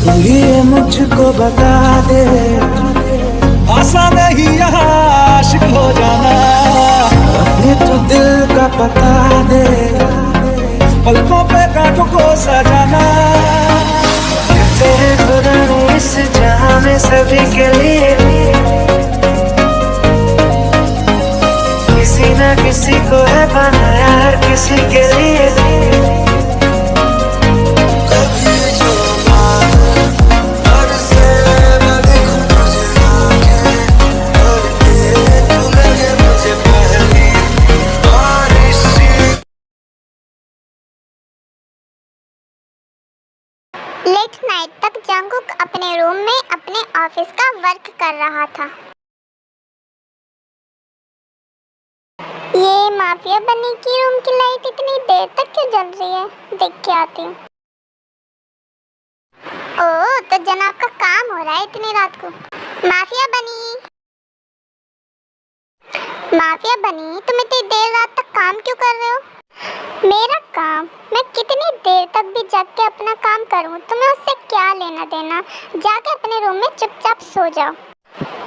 तू ही ये मुझको बता दे, आसान नहीं यहाँ आशिक हो जाना। अपने तू दिल का पता दे, पलकों पे कांटों को सजाना। तेरे खुदा ने इस जहां में सभी के लिए किसी न किसी को है बनाया, हर किसी के लिए। लेट नाइट तक जंगकुक अपने रूम में अपने ऑफिस का वर्क कर रहा था। ये माफिया बनी की रूम की लाइट इतनी देर तक क्यों जल रही है? देख के आती हूँ। ओह, तो जनाब का काम हो रहा है इतनी रात को। माफिया बनी, तुम इतनी देर रात तक काम क्यों कर रहे हो? मेरा काम, मैं कितनी देर तक भी जग के अपना काम करूं, तुम्हें उससे क्या लेना देना? जाके अपने रूम में चुपचाप सो जाओ।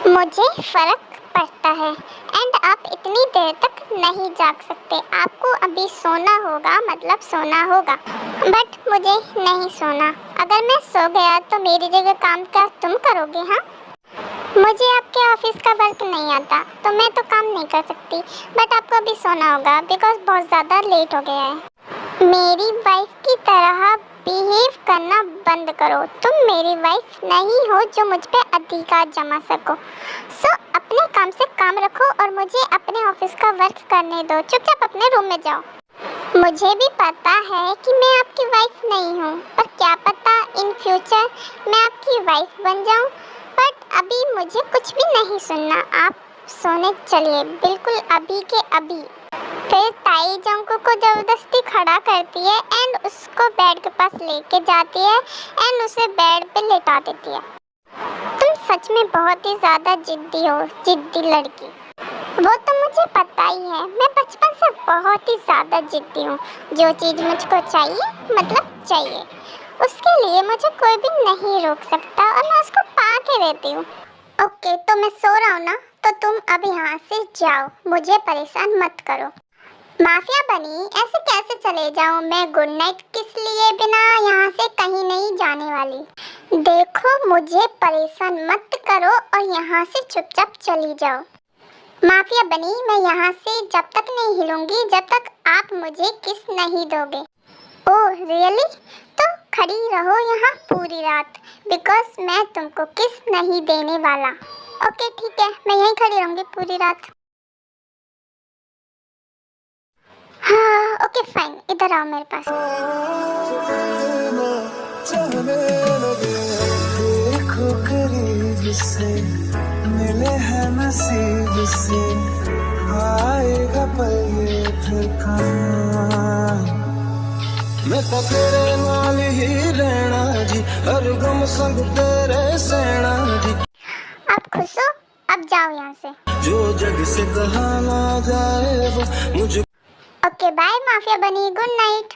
मुझे फर्क पड़ता है एंड आप इतनी देर तक नहीं जाग सकते। आपको अभी सोना होगा, मतलब सोना होगा, बट मुझे नहीं सोना। अगर मैं सो गया तो मेरी जगह काम क्या तुम करोगे? हाँ, मुझे आपके ऑफिस का वर्क नहीं आता तो मैं तो काम नहीं कर सकती, बट आपको अभी सोना होगा बिकॉज बहुत ज़्यादा लेट हो गया है। मेरी वाइफ की तरह बिहेव करना बंद करो। तुम मेरी वाइफ नहीं हो जो मुझ पे अधिकार जमा सको। सो अपने काम से काम रखो और मुझे अपने ऑफिस का वर्क करने दो। चुपचाप अपने रूम में जाओ। मुझे भी पता है कि मैं आपकी वाइफ नहीं हूँ, पर क्या पता इन फ्यूचर मैं आपकी वाइफ बन जाऊँ। बट अभी मुझे कुछ भी नहीं सुनना, आप सोने चलिए बिल्कुल अभी के अभी। फिर ताई जंगकुक को जबरदस्ती खड़ा करती है एंड उसको बेड के पास लेके जाती है एंड उसे बेड पे लेटा देती है। तुम सच में बहुत ही ज़्यादा जिद्दी हो, जिद्दी लड़की। वो तो मुझे पता ही है, मैं बचपन से बहुत ही ज़्यादा जिद्दी हूँ। जो चीज़ मुझको चाहिए मतलब चाहिए, उसके लिए मुझे कोई भी नहीं रोक सकता और मैं उसको पा के रहती हूँ। ओके, तो मैं सो रहा हूँ ना, तो तुम अब यहाँ से जाओ, मुझे परेशान मत करो। माफिया बनी, ऐसे कैसे चले जाऊँ मैं? गुड नाइट किस लिए बिना यहाँ से कहीं नहीं जाने वाली। देखो, मुझे परेशान मत करो और यहाँ से चुपचाप चली जाओ। माफिया बनी, मैं यहाँ से जब तक नहीं हिलूंगी जब तक आप मुझे किस नहीं दोगे। Oh really? तो खड़ी रहो यहाँ पूरी रात, बिकॉज मैं तुमको किस नहीं देने वाला। ओके ठीक है, मैं यहीं खड़ी रहूँगी पूरी रात। हाँ ओके फाइन, इधर आओ मेरे पास। देखो करीब से, मिले हैं नसीब से, आएगा पल ये फिर कहाँ। मैं तो तेरे नाल ही रहना जी, हर गम संग तेरे सहना जी। आप खुश हो? अब जाओ यहाँ से। जो जग से कहा ना जाए वो मुझे। ओके बाय माफिया बनी, गुड नाइट।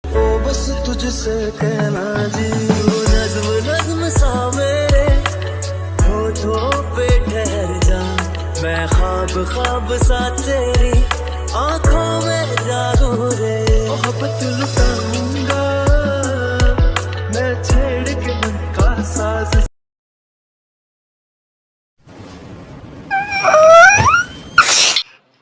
ओ बस तुझसे कहना जी, वो नज़्म नज़्म सा मेरे होठों पे ठहर जा। मैं ख्वाब ख्वाब सा तेरी आँखों में जागूं रे। मोहब्बत लुटाऊंगा मैं छेड़ के मन का साज।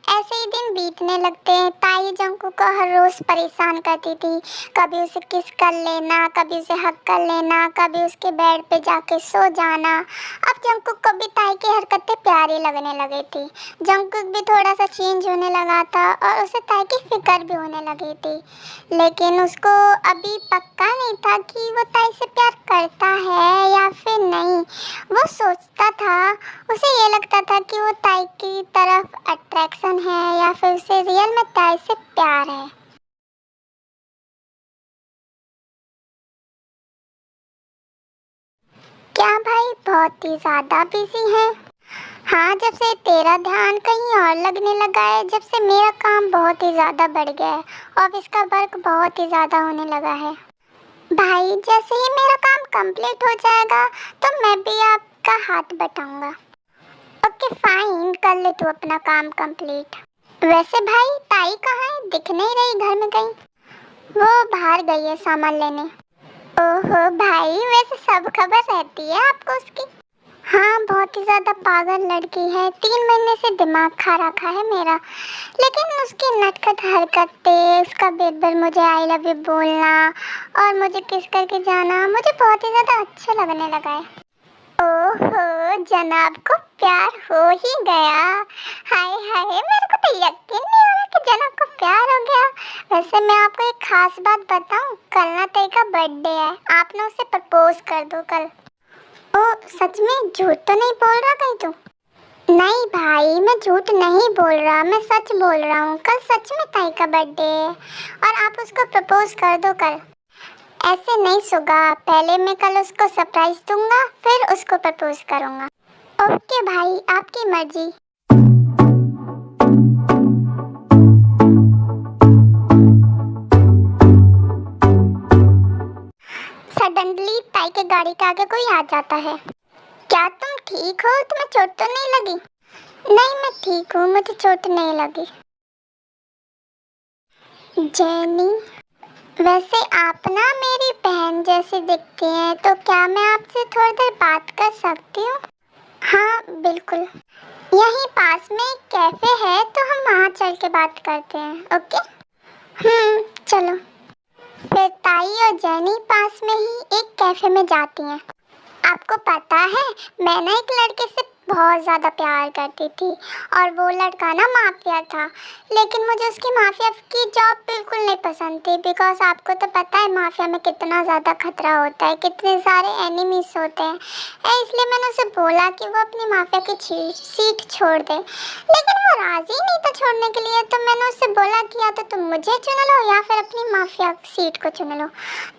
ऐसे ही दिन बीतने लगते हैं। ताई जंगकुक को हर रोज परेशान करती थी। कभी उसे किस कर लेना, कभी उसे हक कर लेना, कभी उसके बेड पे जाके सो जाना। अब जंगकुक को भी ताई की हरकतें प्यारी लगने लगी थी। जंगकुक भी थोड़ा सा चेंज होने लगा था और उसे ताई की फिक्र भी होने लगी थी। लेकिन उसको अभी पक्का नहीं था कि वो ताई से प्यार करता है या फिर नहीं। वो सोचता था, उसे ये लगता था कि वो ताई की तरफ अट्रैक्शन है या फिर उसे रियल में ताई से प्यार है। क्या भाई बहुत ही ज़्यादा बिजी है? हाँ, जब से तेरा ध्यान कहीं और लगने लगा है, जब से मेरा काम बहुत ही ज़्यादा बढ़ गया है, ऑफिस का वर्क बहुत ही ज़्यादा होने लगा है। भाई जैसे ही मेरा काम कंप्लीट हो जाएगा तो मैं भी आपका हाथ बटाऊंगा। ओके फाइन, कर ले तू अपना काम कंप्लीट। वैसे भाई ताई कहाँ है? दिख नहीं रही, घर में कहीं? वो बाहर गई है सामान लेने। ओहो भाई, वैसे सब खबर रहती है आपको उसकी? हाँ, बहुत ही ज्यादा पागल लड़की है। 3 महीने से दिमाग खा रखा है मेरा। लेकिन उसकी नटखट हरकतें, उसका बेर मुझे आई लव यू बोलना और मुझे किस करके जाना मुझे बहुत ही ज्यादा अच्छा लगने लगा है। ओहो, जनाब को प्यार हो ही गया। हाय हाय, मेरे को तो यकीन नहीं हो रहा कि जनाब को प्यार हो गया। वैसे मैं आपको एक खास बात बताऊं, कल ना तय का बर्थडे है, आप ना उसे प्रपोज कर दो कल। ओ सच में? झूठ तो नहीं बोल रहा कहीं तू? नहीं भाई, मैं झूठ नहीं बोल रहा, मैं सच बोल रहा हूँ। कल सच में ताई का बर्थडे है और आप उसको प्रपोज कर दो कल। ऐसे नहीं सुगा, पहले मैं कल उसको सरप्राइज दूंगा फिर उसको प्रपोज करूंगा। ओके भाई, आपकी मर्जी। सडनली ताई के गाड़ी के आगे कोई आ जाता है। क्या तुम ठीक हो? तुम्हें चोट तो नहीं लगी? नहीं, मैं ठीक हूँ, मुझे चोट नहीं लगी। जेनी, वैसे आप ना मेरी बहन जैसी दिखती हैं, तो क्या मैं आपसे थोड़ी देर बात कर सकती हूँ? हाँ बिल्कुल, यहीं पास में एक कैफे है तो हम वहाँ चल के बात करते हैं। ओके चलो। फिर ताई और जेनी पास में ही एक कैफे में जाती हैं। आपको पता है, मैं ना एक लड़के से बहुत ज़्यादा प्यार करती थी और वो लड़का ना माफिया था। लेकिन मुझे उसकी माफिया की जॉब बिल्कुल नहीं पसंद थी, बिकॉज आपको तो पता है माफिया में कितना ज़्यादा खतरा होता है, कितने सारे एनिमीज होते हैं। इसलिए मैंने उसे बोला कि वो अपनी माफिया की सीट छोड़ दे, लेकिन वो राज़ी नहीं था छोड़ने के लिए। तो मैंने उससे बोला कि या तो तुम मुझे चुन लो या फिर अपनी माफिया सीट को चुन लो।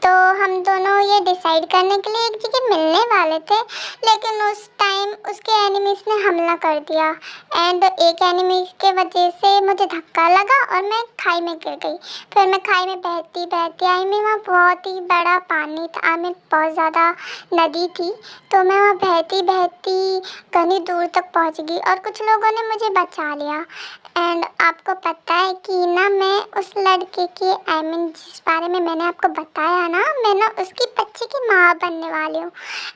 तो हम दोनों ये डिसाइड करने के लिए एक जगह मिलने वाले थे, लेकिन उस टाइम उसके एनिमीज ने हमला कर दिया एंड एक एनिमी के वजह से मुझे धक्का लगा और मैं खाई में गिर गई। फिर मैं खाई में बहती बहती आई। मैं वहाँ बहुत ही बड़ा पानी था, मैं बहुत ज़्यादा नदी थी, तो मैं वहाँ बहती बहती कहीं दूर तक पहुँच गई और कुछ लोगों ने मुझे बचा लिया। एंड आपको पता है कि ना मैं उस लड़के की जिस बारे में मैंने आपको बताया ना, मैं ना उसकी बच्चे की माँ बनने वाली हूँ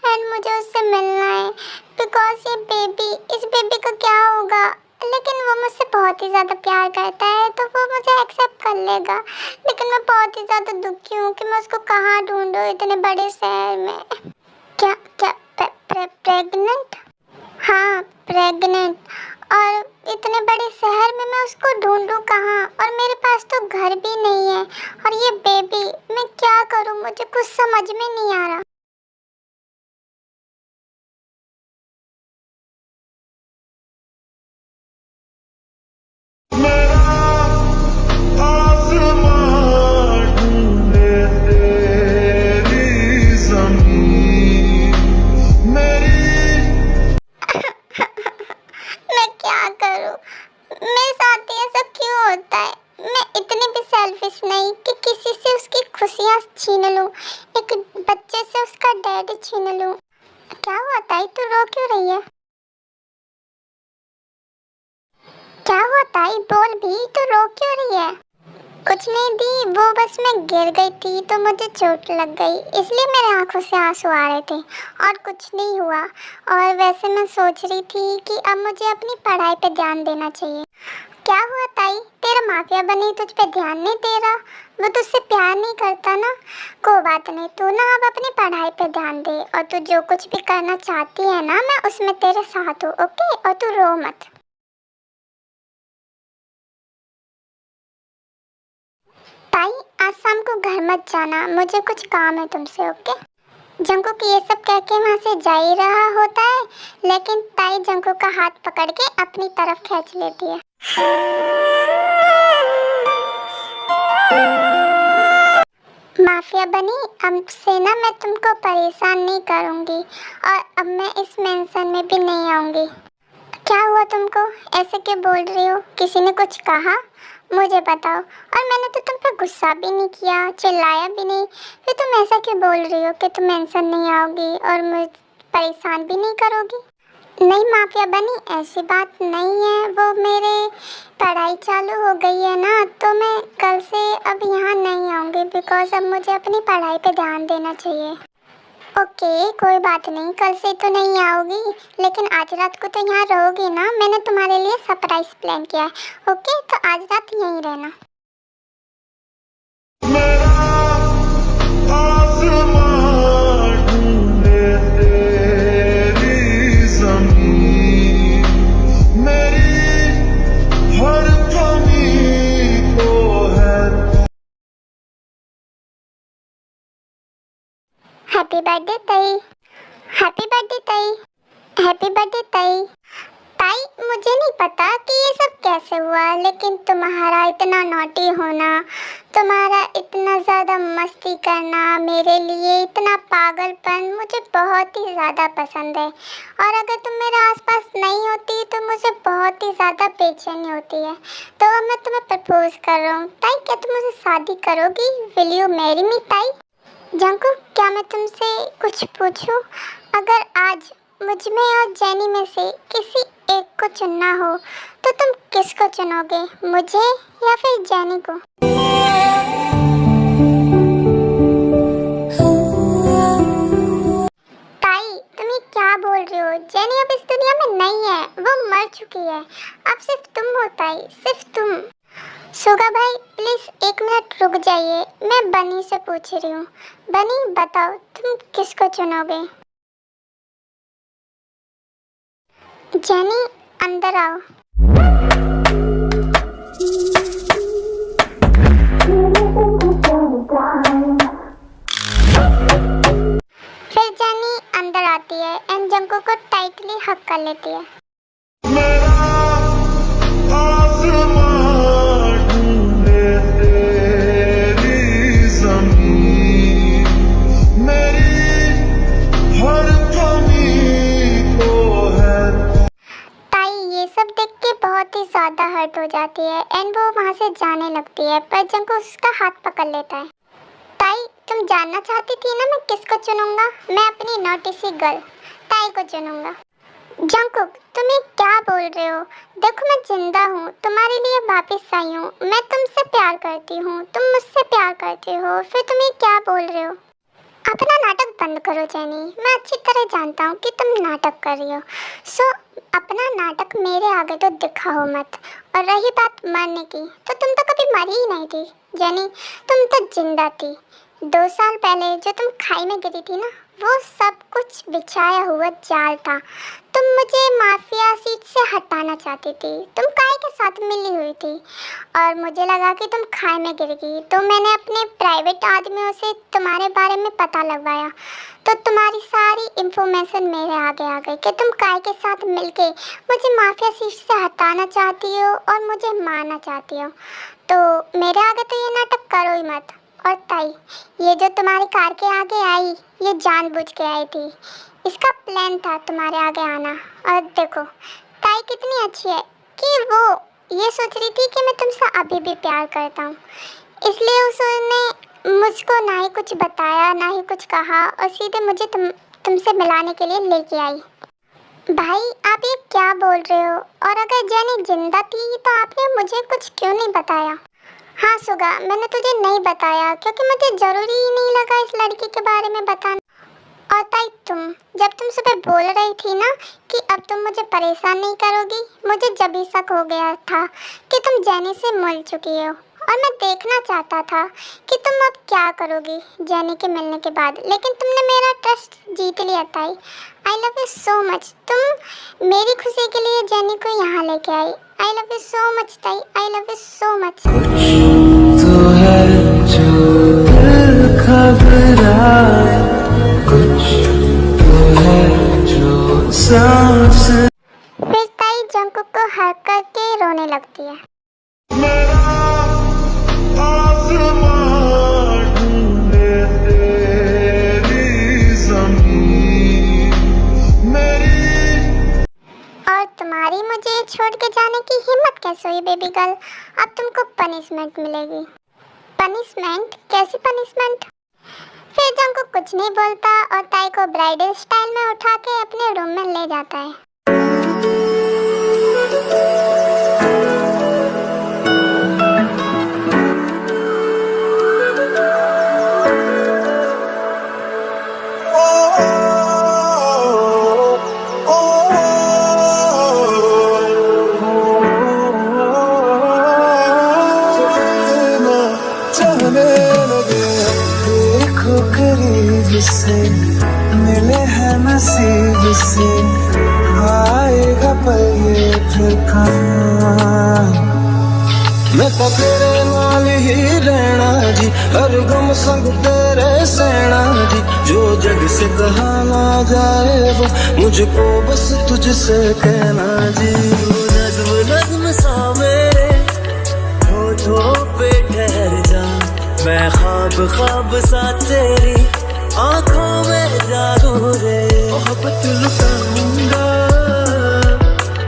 एंड मुझे उससे मिलना है। बिकॉज ये बेबी, इस बेबी का क्या होगा, लेकिन वो मुझसे बहुत ही ज़्यादा प्यार करता है तो वो मुझे एक्सेप्ट कर लेगा। लेकिन मैं बहुत ही ज़्यादा दुखी हूँ कि मैं उसको कहाँ ढूंढूँ इतने बड़े शहर में। क्या क्या प्रेग्नेंट? हाँ प्रेग्नेंट, और इतने बड़े शहर में मैं उसको ढूंढूं कहाँ, और मेरे पास तो घर भी नहीं है। और ये बेबी, मैं क्या करूँ, मुझे कुछ समझ में नहीं आ रहा। मैं क्या करूं? मेरे साथ ही ऐसा क्यों होता है? मैं इतनी भी सेल्फिश नहीं कि किसी से उसकी खुशियां छीन लूं, एक बच्चे से उसका डैडी छीन लूं। क्या हुआ ताई, तू रो क्यों रही है? क्या हुआ ताई, बोल भी, तू रो क्यों रही है? कुछ नहीं दी, वो बस मैं गिर गई थी तो मुझे चोट लग गई, इसलिए मेरे आंखों से आंसू आ रहे थे और कुछ नहीं हुआ। और वैसे मैं सोच रही थी कि अब मुझे अपनी पढ़ाई पे ध्यान देना चाहिए। क्या हुआ ताई, तेरा माफिया बनी तुझ पे ध्यान नहीं दे रहा? वो तुझसे प्यार नहीं करता ना? कोई बात नहीं, तू ना अब अपनी पढ़ाई पे ध्यान दे और तू जो कुछ भी करना चाहती है ना, मैं उसमें तेरे साथ हूँ। ओके, और तू रो मत। ताई आज शाम को घर मत जाना, मुझे कुछ काम है तुमसे। ओके? जंकुक ये सब कह के वहाँ से जा ही रहा होता है, लेकिन ताई जंकुक का हाथ पकड़ के अपनी तरफ खींच लेती है। माफिया बनी, अब से ना मैं तुमको परेशान नहीं करूँगी और अब मैं इस मेंशन में भी नहीं आऊँगी। क्या हुआ तुमको, ऐसे क्यों बोल रही हो? किसी ने कुछ कहा? मुझे बताओ। और मैंने तो तुम पर गुस्सा भी नहीं किया, चिल्लाया भी नहीं, फिर तुम ऐसा क्यों बोल रही हो कि तुम मेंशन नहीं आओगी और मुझे परेशान भी नहीं करोगी? नहीं माफिया बनी, ऐसी बात नहीं है। वो मेरे पढ़ाई चालू हो गई है ना, तो मैं कल से अब यहाँ नहीं आऊँगी, बिकॉज अब मुझे अपनी पढ़ाई पे ध्यान देना चाहिए। ओके कोई बात नहीं, कल से तो नहीं आओगी, लेकिन आज रात को तो यहाँ रहोगी ना। मैंने तुम्हारे लिए सरप्राइज प्लान किया है। ओके तो आज रात यहीं रहना। हैप्पी बर्थडे तई, हैप्पी बर्थडे तई, हैप्पी बर्थडे तई। ताई मुझे नहीं पता कि ये सब कैसे हुआ, लेकिन तुम्हारा इतना नॉटी होना, तुम्हारा इतना ज़्यादा मस्ती करना, मेरे लिए इतना पागलपन मुझे बहुत ही ज़्यादा पसंद है। और अगर तुम मेरे आसपास नहीं होती तो मुझे बहुत ही ज़्यादा बेचैनी होती है। तो अब मैं तुम्हें प्रपोज कर रहा हूँ ताई, क्या तुम मुझसे शादी करोगी? विल यू मैरी मी ताई? जंकुक क्या मैं तुमसे कुछ पूछूं? अगर आज मुझ में और जेनी में से किसी एक को चुनना हो तो तुम किसको चुनोगे, मुझे या फिर जेनी को? ताई तुम ये क्या बोल रही हो? जेनी अब इस दुनिया में नहीं है, वो मर चुकी है। अब सिर्फ तुम हो ताई, सिर्फ तुम। सुगा भाई प्लीज एक मिनट रुक जाइए, मैं बनी से पूछ रही हूँ। बनी बताओ तुम किसको चुनोगे? जेनी अंदर आओ। फिर जेनी अंदर आती है एंड जंकू को टाइटली हक कर लेती है। बहुत ही ज़्यादा हर्ट हो जाती है एंड वो वहाँ से जाने लगती है, पर जंकुक उसका हाथ पकड़ लेता है। ताई तुम जानना चाहती थी ना मैं किसको चुनूंगा? मैं अपनी नोटी सी गर्ल ताई को चुनूंगा। जंकुक तुम ये क्या बोल रहे हो? देखो मैं जिंदा हूँ, तुम्हारे लिए वापस आई हूँ, मैं तुमसे प्यार करती हूँ, तुम मुझसे प्यार करते हो, फिर तुम ये क्या बोल रहे हो? अपना नाटक बंद करो जेनी, मैं अच्छी तरह जानता हूँ कि तुम नाटक कर रही हो। सो अपना नाटक मेरे आगे तो दिखाओ मत। और रही बात मरने की, तो तुम तो कभी मरी ही नहीं थी जेनी, तुम तो जिंदा थी। 2 साल पहले जो तुम खाई में गिरी थी ना, वो सब कुछ बिछाया हुआ जाल था। तुम मुझे माफिया सीट से हटाना चाहती थी, तुम काय के साथ मिली हुई थी और मुझे लगा कि तुम खाई में गिर गई, तो मैंने अपने प्राइवेट आदमियों से तुम्हारे बारे में पता लगवाया, तो तुम्हारी सारी इंफॉर्मेशन मेरे आगे आ गई कि तुम काय के साथ मिलके मुझे माफिया सीट से हटाना चाहती हो और मुझे मारना चाहती हो। तो मेरे आगे तो ये नाटक करो ही मत। और ताई ये जो तुम्हारी कार के आगे आई, ये जानबूझ के आई थी, इसका प्लान था तुम्हारे आगे आना। और देखो ताई कितनी अच्छी है कि वो ये सोच रही थी कि मैं तुमसे अभी भी प्यार करता हूँ, इसलिए उसने मुझको ना ही कुछ बताया ना ही कुछ कहा और सीधे मुझे तुमसे मिलाने के लिए लेके आई। भाई आप ये क्या बोल रहे हो? और अगर जेनी जिंदा थी तो आपने मुझे कुछ क्यों नहीं बताया? हाँ सुगा, मैंने तुझे नहीं बताया क्योंकि मुझे ज़रूरी ही नहीं लगा इस लड़की के बारे में बताना। और ताई जब तुम सुबह बोल रही थी ना कि अब तुम मुझे परेशान नहीं करोगी, मुझे जब ही शक हो गया था कि तुम जेनी से मिल चुकी हो और मैं देखना चाहता था कि तुम अब क्या करोगी जेनी के मिलने के बाद, लेकिन तुमने मेरा ट्रस्ट जीत लिया ताई। I love you so much, तुम मेरी खुशी के लिए जेनी को यहाँ लेके आई। I love you so much ताई, I love you so much. तो है जो दिल घबराए, कुछ तो है जो सांस। फिर ताई जंकुक को हग करके रोने लगती है। और तुम्हारी मुझे छोड़ के जाने की हिम्मत कैसे हुई बेबी गर्ल? अब तुमको पनिशमेंट मिलेगी। पनिशमेंट? कैसी पनिशमेंट? फिर जंगकुक कुछ नहीं बोलता और ताई को ब्राइडल स्टाइल में उठा के अपने रूम में ले जाता है। देखो करीब से मिले हैं नसीब से, आएगा पल ये फिर कहाँ। मैं तो तेरे नाल ही रहना जी, हर गम संग तेरे सहना जी। जो जग से कहा ना जाए वो मुझको बस तुझसे कहना जी। वो नज़्म नज़्म सा मेरे होठों पे ठहर जा, मैं ख्वाब ख्वाब सा तेरी आंखों में जागू रे। मोहब्बत लुटाऊंगा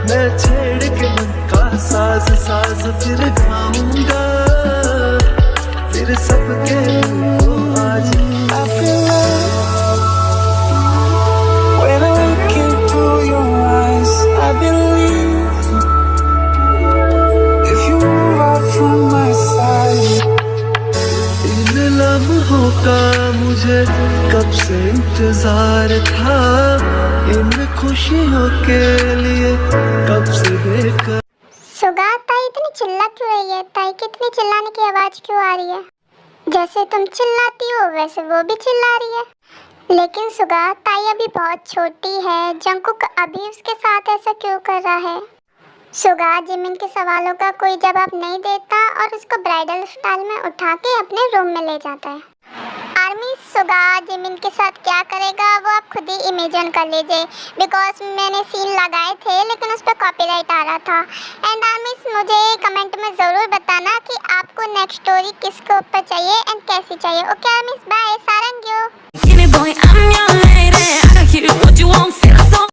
मैं छेड़ के मन का साज साज, फिर गाऊंगा फिर सबके को आज। I feel love when I look into your eyes. I believe if you move out from my side. इन लम्हों का मुझे कब से इंतजार था, इन खुशियों के लिए कब से बेकर। सुगा, ताई इतनी चिल्ला क्यों रही है? ताई की इतनी चिल्लाने की आवाज क्यों आ रही है? जैसे तुम चिल्लाती हो वैसे वो भी चिल्ला रही है। लेकिन सुगा, ताई अभी बहुत छोटी है, जंगकुक अभी उसके साथ ऐसा क्यों कर रहा है? सुगा जिमिन के सवालों का कोई जवाब नहीं देता और उसको ब्राइडल स्टाइल में उठा के अपने रूम में ले जाता है। आर्मी, सुगा जिमिन के साथ क्या करेगा वो आप खुद ही इमेजिन कर लीजिए, बिकॉज मैंने सीन लगाए थे लेकिन उस पर कॉपीराइट आ रहा था। एंड आर्मी, मुझे कमेंट में ज़रूर बताना कि आपको नेक्स्ट स्टोरी किसके ऊपर चाहिए एंड कैसी चाहिए। ओके आर्मी, बाय, सारंग यू।